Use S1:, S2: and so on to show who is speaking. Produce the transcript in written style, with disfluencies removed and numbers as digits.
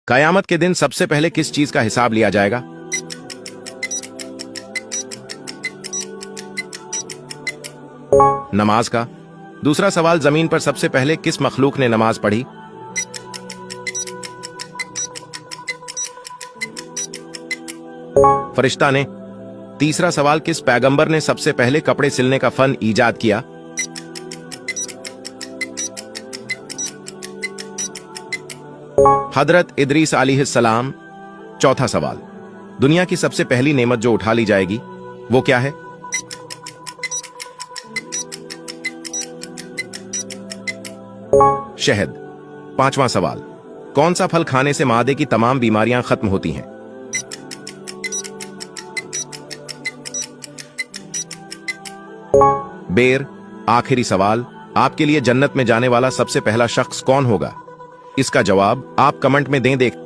S1: कयामत के दिन सबसे पहले किस चीज का हिसाब लिया जाएगा? नमाज का। दूसरा सवाल, जमीन पर सबसे पहले किस मखलूक ने नमाज पढ़ी? फरिश्ता ने। तीसरा सवाल, किस पैगंबर ने सबसे पहले कपड़े सिलने का फन ईजाद किया? हजरत इदरीस अलैहिस्सलाम। चौथा सवाल, दुनिया की सबसे पहली नेमत जो उठा ली जाएगी वो क्या है? शहद। पांचवा सवाल, कौन सा फल खाने से मादे की तमाम बीमारियां खत्म होती हैं? बेर। आखिरी सवाल, आपके लिए जन्नत में जाने वाला सबसे पहला शख्स कौन होगा? इसका जवाब आप कमेंट में दें।